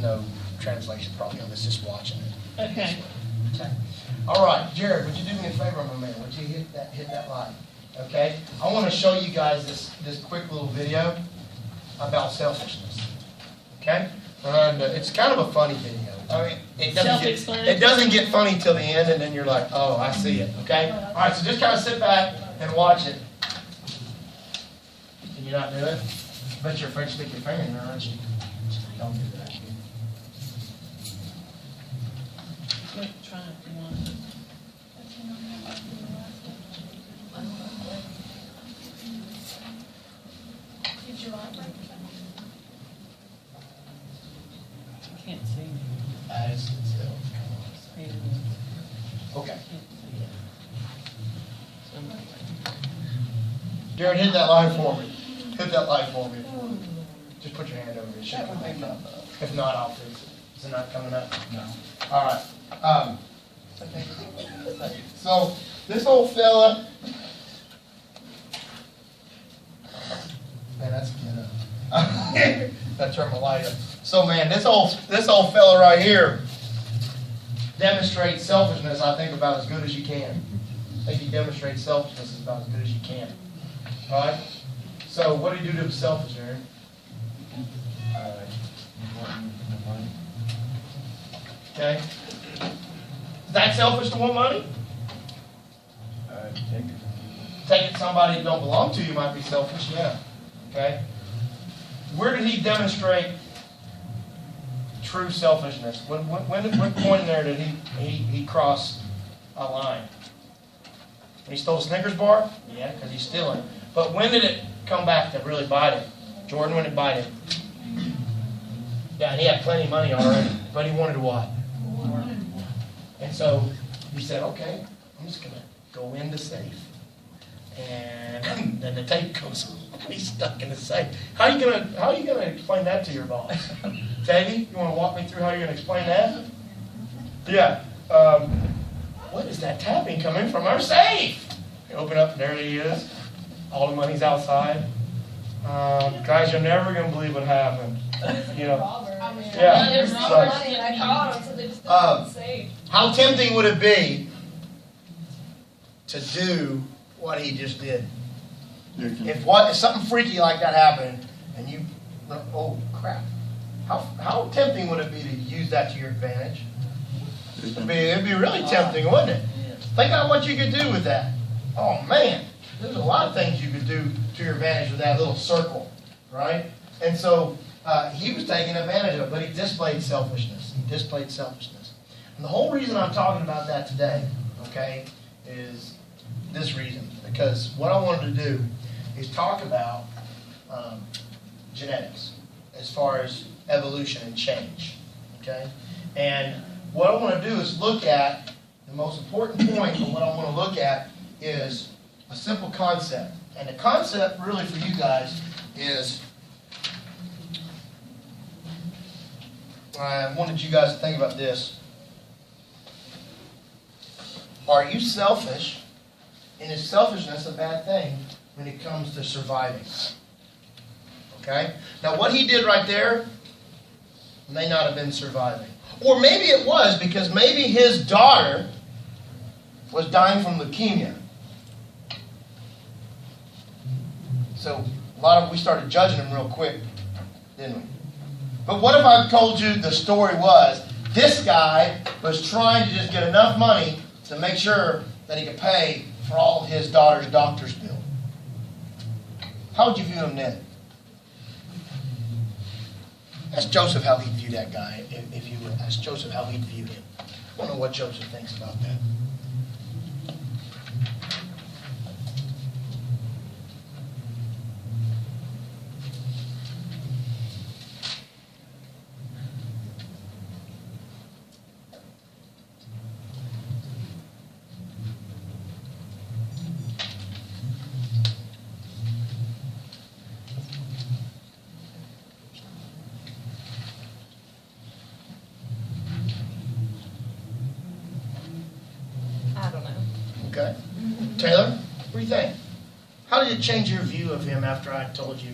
no translation probably on this, just watching it. Okay. Okay. All right, Jared, would you do me a favor, my man? Would you hit that like? Okay. I want to show you guys this quick little video about selfishness. Okay. And it's kind of a funny video. I mean, it doesn't get funny till the end, and then you're like, oh, I see it. Okay. All right. So just kind of sit back and watch it. Can you not do it? I bet you're afraid to stick your finger in there, aren't you? Don't do that. Wait, try it if you want. Did you like it? I can't see. It's still. Okay. Jared, hit that line for me. Hit that line for me. Just put your hand over it. It should come back up. If not, I'll fix it. Is it not coming up? No. All right. So this old fella, man, that's good. I turned my light up. So man, this old fella right here demonstrates selfishness, I think, about as good as you can. I think he demonstrates selfishness about as good as you can. All right. So what did he do to himself, Aaron? Okay. Is that selfish to want money? Taking somebody that don't belong to you might be selfish, yeah. Okay. Where did he demonstrate true selfishness? What point in there did he cross a line? When he stole a Snickers bar? Yeah, because he's stealing. But when did it come back to really bite him? Jordan, when it bite him? Yeah, and he had plenty of money already, but he wanted what? More. And so he said, okay, I'm just going to go in the safe. And then the tape goes on. He's stuck in the safe. How are you gonna explain that to your boss? Davey, you want to walk me through how you're going to explain that? Yeah. What is that tapping coming from our safe? You open up, and there he is. All the money's outside. Guys, you're never going to believe what happened. You know. Yeah. How tempting would it be to do what he just did? If something freaky like that happened, and you, oh crap! How tempting would it be to use that to your advantage? It'd be really tempting, wouldn't it? Think about what you could do with that. Oh man, there's a lot of things you could do to your advantage with that little circle, right? And so he was taking advantage of it, but he displayed selfishness. He displayed selfishness. And the whole reason I'm talking about that today, okay, is this reason. Because what I wanted to do is talk about genetics as far as evolution and change, okay? And what I want to do is look at the most important point of what I want to look at is a simple concept. And the concept really for you guys is, I wanted you guys to think about this. Are you selfish? And is selfishness a bad thing when it comes to surviving? Okay? Now what he did right there may not have been surviving. Or maybe it was, because maybe his daughter was dying from leukemia. So we started judging him real quick, didn't we? But what if I told you the story was, this guy was trying to just get enough money to make sure that he could pay for all of his daughter's doctor's bill? How would you view him then? Ask Joseph how he'd view that guy, if you would. Ask Joseph how he'd view him. I don't know what Joseph thinks about that. Okay. Taylor, what do you think? How did it change your view of him after I told you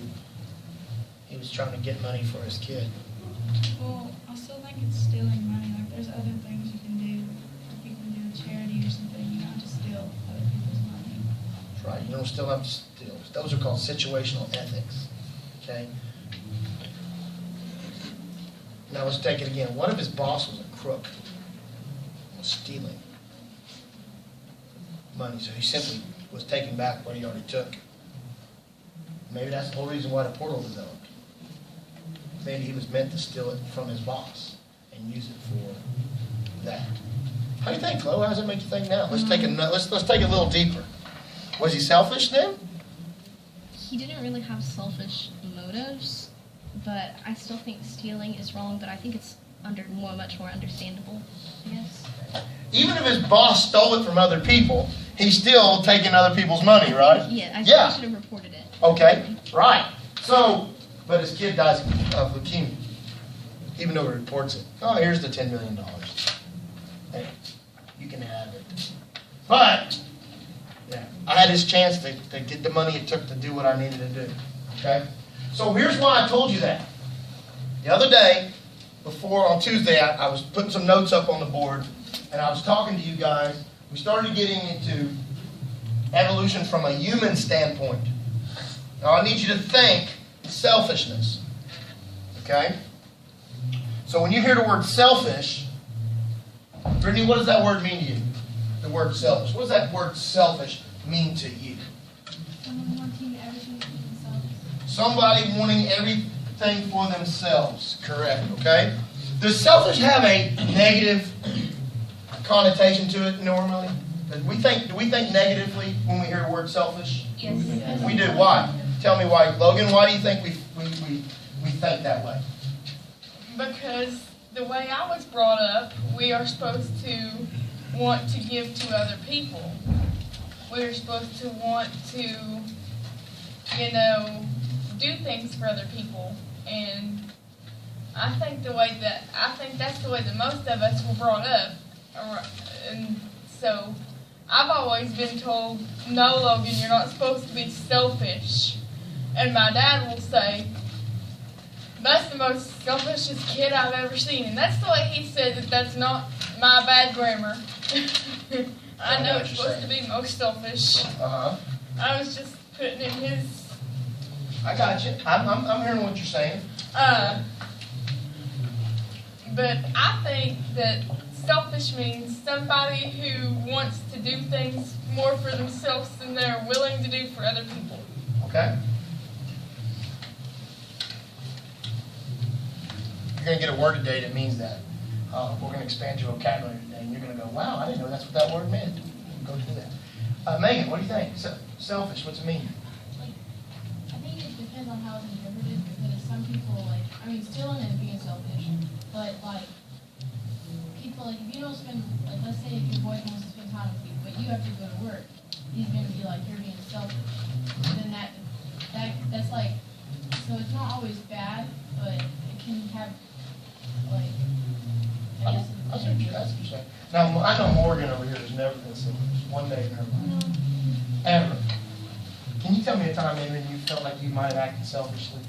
he was trying to get money for his kid? Well, I still think it's stealing money. Like, there's other things you can do. Like, you can do a charity or something. You don't have to steal other people's money. That's right. You don't still have to steal. Those are called situational ethics. Okay? Now let's take it again. What if his boss was a crook? Was stealing money, so he simply was taking back what he already took. Maybe that's the whole reason why the portal developed. Maybe he was meant to steal it from his boss and use it for that. How do you think, Chloe? How does it make you think now? Let's take a little deeper. Was he selfish then? He didn't really have selfish motives, but I still think stealing is wrong, but I think it's much more understandable, I guess. Even if his boss stole it from other people, he's still taking other people's money, right? Yeah, I think I should have reported it. Okay, right. So, but his kid dies of leukemia, even though he reports it. Oh, here's the $10 million. Hey, you can have it. But, yeah, I had his chance to get the money it took to do what I needed to do. Okay? So here's why I told you that. The other day, on Tuesday, I was putting some notes up on the board, and I was talking to you guys. We started getting into evolution from a human standpoint. Now, I need you to think selfishness. Okay? So when you hear the word selfish, Brittany, what does that word mean to you? The word selfish. What does that word selfish mean to you? Someone wanting everything for themselves. Somebody wanting everything for themselves. Correct. Okay? Does selfish have a negative connotation to it normally? Do we think negatively when we hear the word selfish? Yes. We do. Why? Tell me why. Logan, why do you think we think that way? Because the way I was brought up, we are supposed to want to give to other people. We're supposed to want to, do things for other people. And I think that's the way that most of us were brought up. And so I've always been told, no, Logan, you're not supposed to be selfish. And my dad will say, that's the most selfishest kid I've ever seen. And that's the way he said that. That's not my bad grammar. I know it's supposed to be most selfish. Uh-huh. I was just putting in his... I got you. I'm hearing what you're saying. But I think that selfish means somebody who wants to do things more for themselves than they're willing to do for other people. Okay? You're going to get a word today that means that. We're going to expand your vocabulary today, and you're going to go, wow, I didn't know that's what that word meant. Go do that. Megan, what do you think? Selfish, what's it mean? I think it depends on how it's interpreted, because some people, stealing is being selfish, but, people, if you don't spend, let's say if your boyfriend wants to spend time with you, but you have to go to work, he's going to be like, you're being selfish. And then that's so it's not always bad, but it can have, I guess That's what you're saying. Now, I know Morgan over here has never been selfish. One day in her life. Ever. Can you tell me a time maybe when you felt like you might have acted selfishly?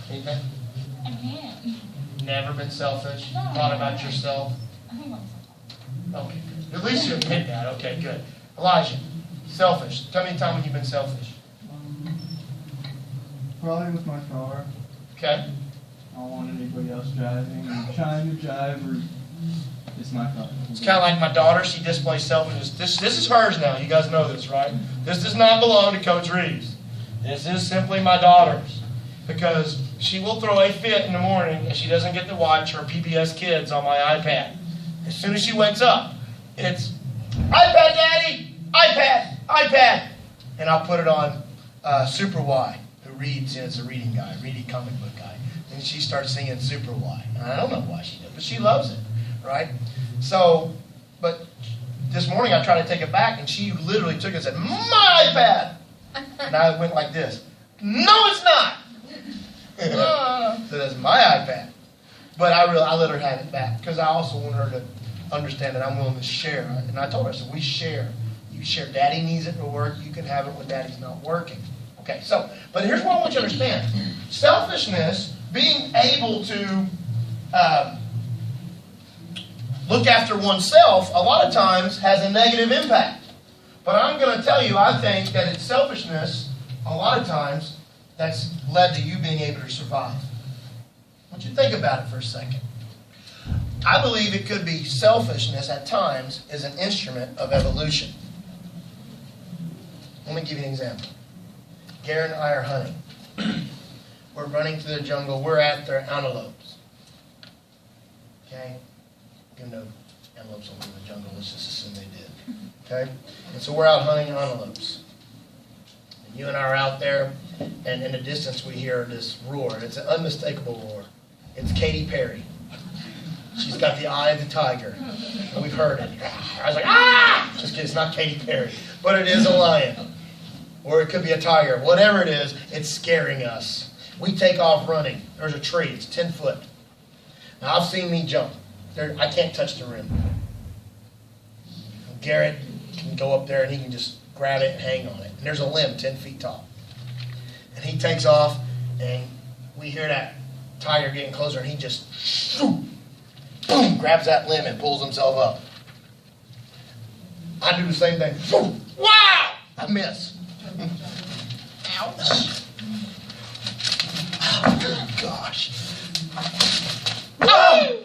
Anything? I can't. Never been selfish? No. Thought about yourself? I think I'm Okay, good. At least you admit that. Okay, good. Elijah, selfish. Tell me a time when you've been selfish. Probably with my car. Okay? I don't want anybody else driving. I'm trying to drive, or it's my car. It's kind of like my daughter. She displays selfishness. This is hers now. You guys know this, right? This does not belong to Coach Reeves. This is simply my daughter's. Because she will throw a fit in the morning if she doesn't get to watch her PBS Kids on my iPad. As soon as she wakes up, it's, iPad, Daddy! iPad! iPad! And I'll put it on Super Y, who reads, it's a reading guy, reading comic book guy. And she starts singing Super Y. And I don't know why she does, but she loves it, right? So, but this morning I tried to take it back, and she literally took it and said, my iPad! And I went like this. No, it's not! So that's my iPad. But I let her have it back, because I also want her to understand that I'm willing to share. And I told her, so we share. You share. Daddy needs it to work. You can have it when Daddy's not working. Okay, so, but here's what I want you to understand. Selfishness being able to look after oneself a lot of times has a negative impact. But I'm going to tell you, I think that it's selfishness a lot of times that's led to you being able to survive. I want you to think about it for a second. I believe it could be selfishness at times is an instrument of evolution. Let me give you an example. Garrett and I are hunting. We're running through the jungle. We're at their antelopes. Okay? Even though antelopes don't live in the jungle, let's just assume they did. Okay? And so we're out hunting antelopes. And you and I are out there, and in the distance we hear this roar. It's an unmistakable roar. It's Katy Perry. She's got the eye of the tiger. And we've heard it. I was like, ah! Just kidding, it's not Katy Perry. But it is a lion. Or it could be a tiger. Whatever it is, it's scaring us. We take off running. There's a tree. It's 10 foot. Now, I've seen me jump. I can't touch the rim. Garrett can go up there and he can just grab it and hang on it. And there's a limb 10 feet tall. And he takes off, and we hear that tiger getting closer, and he just boom, grabs that limb and pulls himself up. I do the same thing. Boom, wow! I miss. Ouch. Oh, gosh. Oh!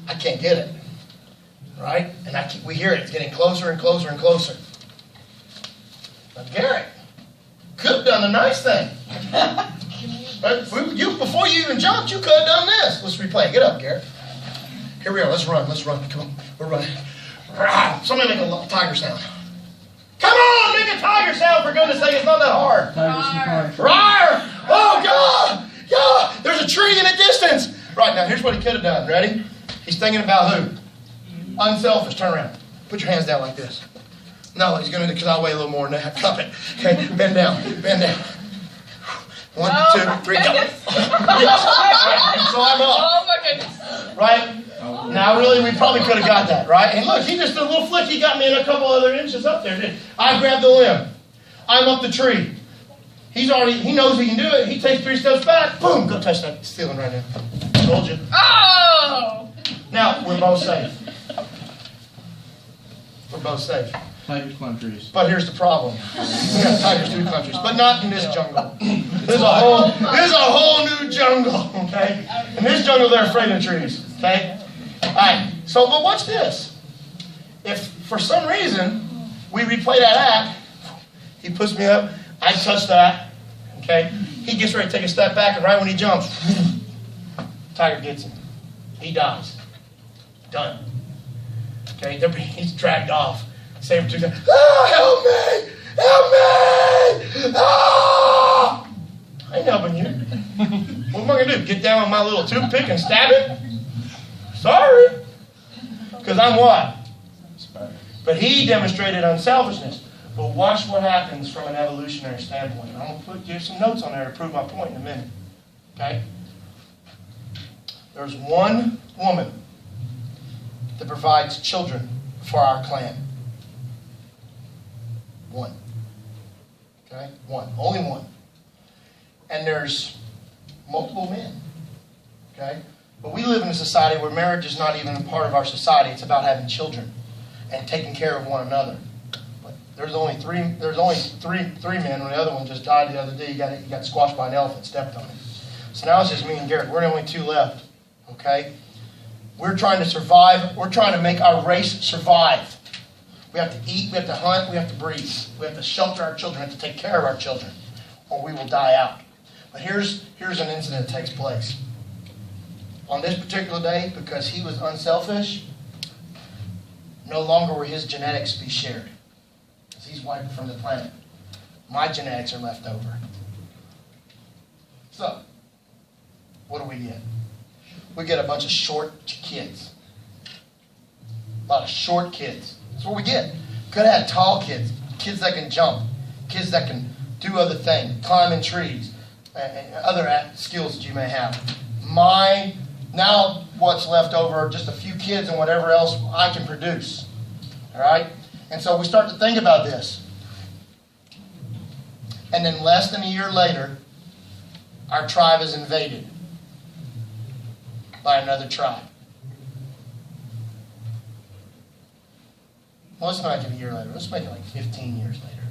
I can't get it. Right? And we hear it. It's getting closer and closer and closer. But Garrett could have done the nice thing. Before you even jumped, you could have done this. Let's replay. Get up, Garrett. Here we are. Let's run. Let's run. Come on. We're running. Somebody make a tiger sound. Come on, make a tiger sound, for goodness sake. It's not that hard. Rawr! Oh, God! God! There's a tree in the distance. Right, now, here's what he could have done. Ready? He's thinking about who? Unselfish. Turn around. Put your hands down like this. No, he's going to, because I weigh a little more than that. Cup it. Okay, bend down. Bend down. 1, 2, 3, go. Yes. Right. So I'm up. Oh my goodness. Right? Now, really, we probably could have got that, right? And look, he just did a little flick. He got me in a couple other inches up there. I grabbed the limb. I'm up the tree. He knows he can do it. He takes 3 steps back. Boom, go touch that ceiling right now. Told you. Oh! Now, we're both safe. We're both safe. Tigers climb trees. But here's the problem. Yeah, tigers do climb trees, but not in this jungle. This is a whole new jungle, okay? In this jungle, they're afraid of trees, okay? All right, so, but watch this. If, for some reason, we replay that act, he puts me up, I touch that, okay? He gets ready to take a step back, and right when he jumps, tiger gets him. He dies. Done. Okay, he's dragged off. Save for 2 seconds. Help me! Help me! Ah! I ain't helping you. What am I going to do? Get down with my little toothpick and stab it? Sorry. Because I'm what? But he demonstrated unselfishness. But watch what happens from an evolutionary standpoint. I'm going to give some notes on there to prove my point in a minute. Okay? There's one woman that provides children for our clan. One. Okay? One. Only one. And there's multiple men. Okay? But we live in a society where marriage is not even a part of our society. It's about having children and taking care of one another. But there's only three men. When the other one just died the other day, he got squashed by an elephant, stepped on him. So now it's just me and Garrett. We're the only 2 left. Okay? We're trying to survive. We're trying to make our race survive. We have to eat, we have to hunt, we have to breathe. We have to shelter our children, we have to take care of our children, or we will die out. But here's an incident that takes place. On this particular day, because he was unselfish, no longer will his genetics be shared. Because he's wiped from the planet. My genetics are left over. So, what do we get? We get a bunch of short kids. A lot of short kids. That's what we get. Could have had tall kids. Kids that can jump. Kids that can do other things. Climb in trees. And other skills that you may have. Now what's left over are just a few kids and whatever else I can produce. Alright? And so we start to think about this. And then less than a year later, our tribe is invaded. by another tribe. Well, let's not make it a year later. Let's make it like 15 years later.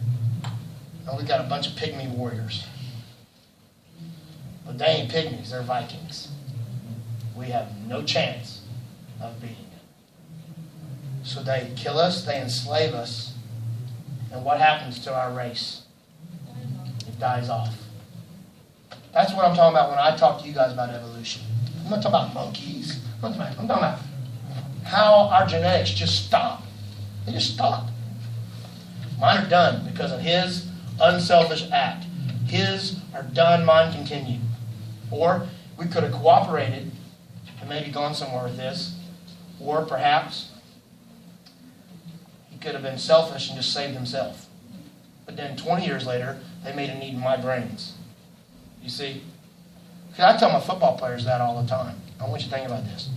And we've got a bunch of pygmy warriors. But they ain't pygmies, they're Vikings. We have no chance of beating them. So they kill us, they enslave us, and what happens to our race? It dies off. That's what I'm talking about when I talk to you guys about evolution. I'm not talking about monkeys. I'm talking about how our genetics just stop. They just stop. Mine are done because of his unselfish act. His are done, mine continue. Or we could have cooperated and maybe gone somewhere with this. Or perhaps he could have been selfish and just saved himself. But then 20 years later, they made a need in my brains. You see? I tell my football players that all the time. I want you to think about this.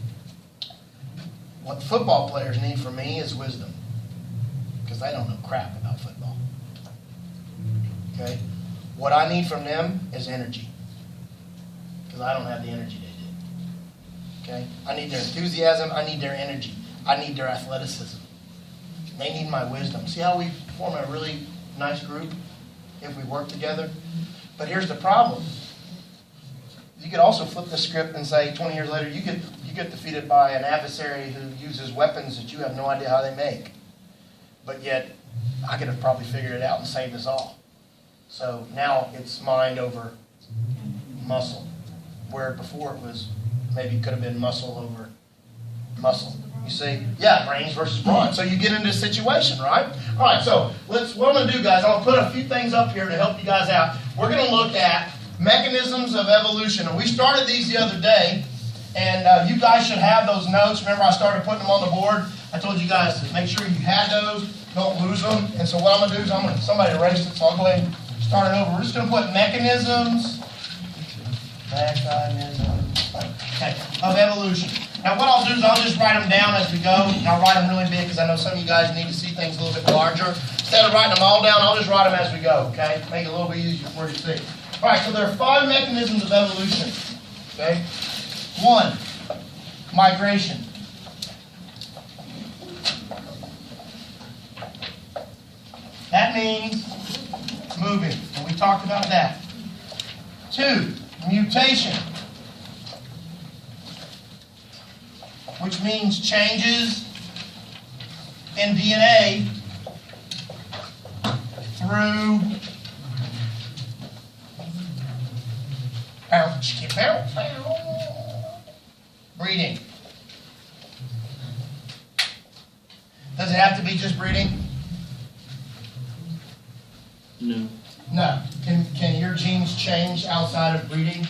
What football players need from me is wisdom. Because they don't know crap about football. Okay? What I need from them is energy. Because I don't have the energy they do. Okay? I need their enthusiasm. I need their energy. I need their athleticism. They need my wisdom. See how we form a really nice group if we work together? But here's the problem. You could also flip the script and say 20 years later you get defeated by an adversary who uses weapons that you have no idea how they make. But yet I could have probably figured it out and saved us all. So now it's mind over muscle. Where before it was maybe could have been muscle over muscle. You see? Yeah, brains versus brawn. So you get into a situation, right? All right, so what I'm going to do, guys, I'm going to put a few things up here to help you guys out. We're going to look at mechanisms of evolution. And we started these the other day, and you guys should have those notes. Remember, I started putting them on the board. I told you guys to make sure you had those. Don't lose them. And so what I'm going to do is somebody erased it, so I'll go ahead and start it over. We're just going to put mechanisms of evolution. Now what I'll do is I'll just write them down as we go. And I'll write them really big because I know some of you guys need to see things a little bit larger. Instead of writing them all down, I'll just write them as we go, okay? Make it a little bit easier for you to see. All right, so there are 5 mechanisms of evolution, okay? 1, migration. That means moving, and we talked about that. 2, mutation, which means changes in DNA through breeding. Does it have to be just breeding? No. No. Can your genes change outside of breeding?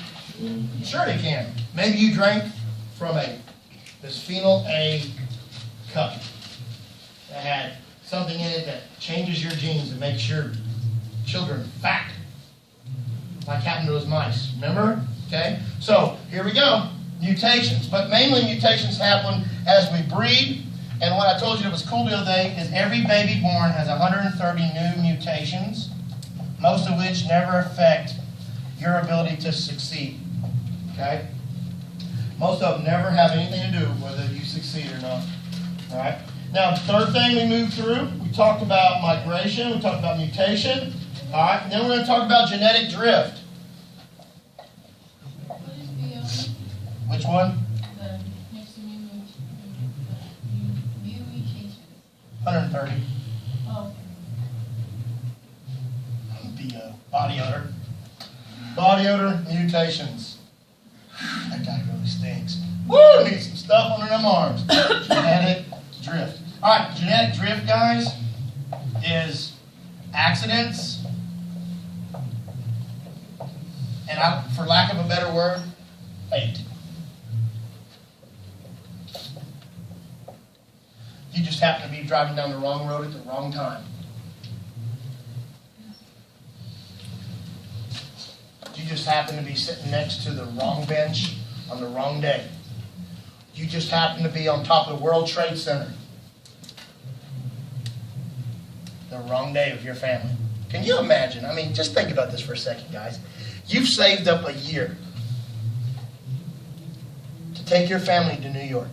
Sure they can. Maybe you drank from this phenyl A cup that had something in it that changes your genes and makes your children fat, like happened to those mice. Remember? Okay? So, here we go. Mutations. But mainly mutations happen as we breed. And what I told you that was cool the other day is every baby born has 130 new mutations, most of which never affect your ability to succeed. Okay? Most of them never have anything to do with whether you succeed or not. All right? Now, the third thing we moved through, we talked about migration, we talked about mutation. All right? Then we're going to talk about genetic drift. What is the Which one? the next to mutations? 130. Oh, BO. Body odor. Body odor, mutations. That guy really stinks. Woo! Need some stuff under them arms. Genetic drift. All right, genetic drift, guys, is accidents, and for lack of a better word, fate. You just happen to be driving down the wrong road at the wrong time. You just happen to be sitting next to the wrong bench on the wrong day. You just happen to be on top of the World Trade Center the wrong day with your family. Can you imagine? I mean, just think about this for a second, guys. You've saved up a year to Take your family to New York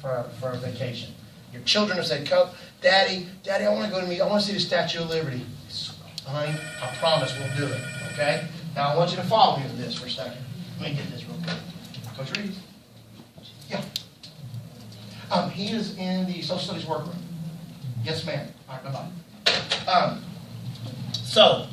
for a vacation. Your children have said, "Come, Daddy, I want to go to I want to see the Statue of Liberty." Honey, I promise we'll do it, okay? Now I want you to follow me with this for a second. Let me get this real quick. Coach Reed? Yeah. He is in the social studies workroom. Yes, ma'am. All right, bye-bye. So,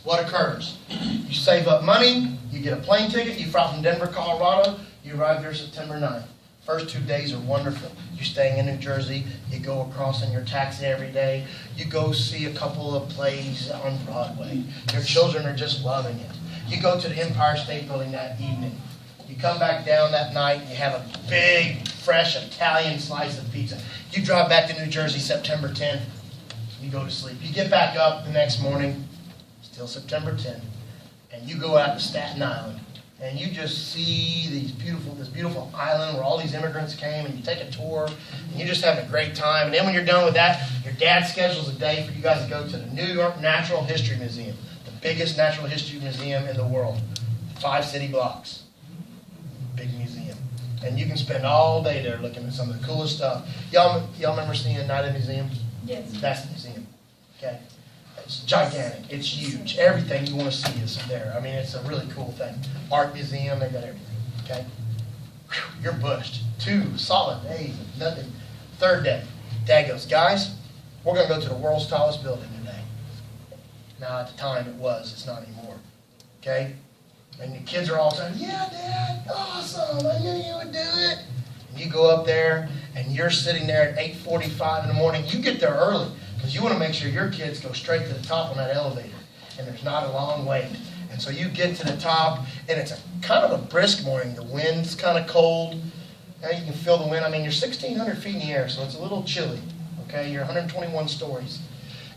what occurs? You save up money, you get a plane ticket, you fly from Denver, Colorado, you arrive there September 9th. First 2 days are wonderful. You're staying in New Jersey, you go across in your taxi every day, you go see a couple of plays on Broadway. Your children are just loving it. You go to the Empire State Building that evening. You come back down that night and you have a big, fresh Italian slice of pizza. You drive back to New Jersey September 10th, you go to sleep. You get back up the next morning, still September 10th, and you go out to Staten Island. And you just see this beautiful island where all these immigrants came, and you take a tour, and you're just having a great time. And then when you're done with that, your dad schedules a day for you guys to go to the New York Natural History Museum, the biggest natural history museum in the world, 5 city blocks. Big museum. And you can spend all day there looking at some of the coolest stuff. Y'all remember seeing Night at the Museum? Yes. That's the museum. Okay? It's gigantic. It's huge. Everything you want to see is there. I mean, it's a really cool thing. Art museum, they got everything. Okay? Whew, you're bushed. 2 solid days of nothing. 3rd day, Dad goes, "Guys, we're going to go to the world's tallest building today." Now, at the time it was. It's not anymore. Okay? And the kids are all saying, "Yeah, Dad, awesome. I knew you would do it." And you go up there, and you're sitting there at 8:45 in the morning. You get there early, because you want to make sure your kids go straight to the top on that elevator, and there's not a long wait. And so you get to the top, and it's a kind of a brisk morning. The wind's kind of cold. Now you can feel the wind. I mean, you're 1,600 feet in the air, so it's a little chilly. Okay, you're 121 stories.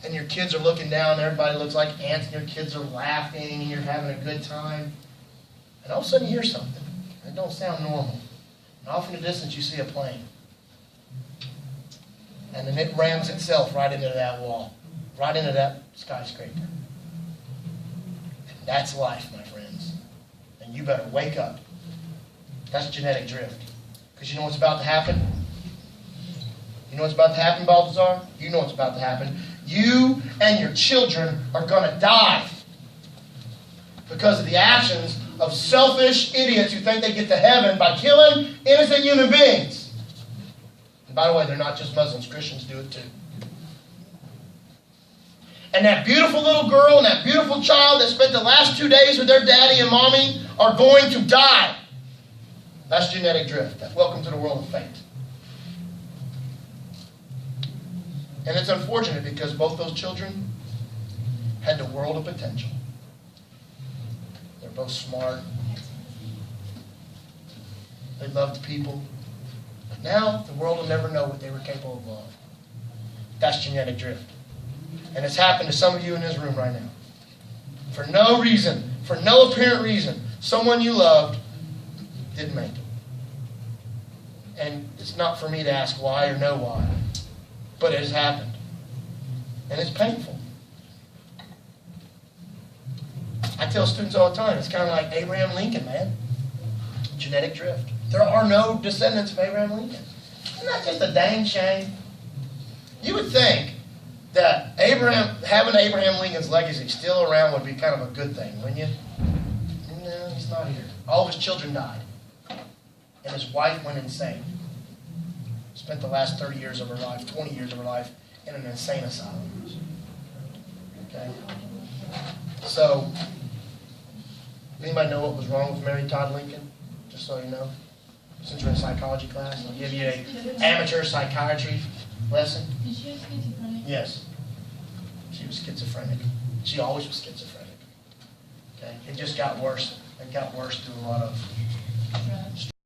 And your kids are looking down. Everybody looks like ants, and your kids are laughing, and you're having a good time. And all of a sudden you hear something. It don't sound normal. And off in the distance you see a plane. And then it rams itself right into that wall, right into that skyscraper. And that's life, my friends. And you better wake up. That's genetic drift. Because you know what's about to happen? You know what's about to happen, Balthazar? You know what's about to happen. You and your children are going to die because of the actions of selfish idiots who think they get to heaven by killing innocent human beings. And by the way, they're not just Muslims. Christians do it too. And that beautiful little girl and that beautiful child that spent the last 2 days with their daddy and mommy are going to die. That's genetic drift. Welcome to the world of fate. And it's unfortunate because both those children had the world of potential. They're both smart. They loved people. But now the world will never know what they were capable of. That's genetic drift. And it's happened to some of you in this room right now. For no reason, for no apparent reason, someone you loved didn't make it. And it's not for me to ask why or know why. But it has happened. And it's painful. I tell students all the time, it's kind of like Abraham Lincoln, man. Genetic drift. There are no descendants of Abraham Lincoln. Isn't that just a dang shame? You would think that having Abraham Lincoln's legacy still around would be kind of a good thing, wouldn't you? No, he's not here. All of his children died. And his wife went insane. Spent the last 30 years of her life, 20 years of her life, in an insane asylum. Okay? So, anybody know what was wrong with Mary Todd Lincoln? Just so you know. Since you're in psychology class, I'll give you an amateur psychiatry lesson. Did she have schizophrenia? Yes. She was schizophrenic. She always was schizophrenic. Okay? It just got worse. It got worse through a lot of Drugs.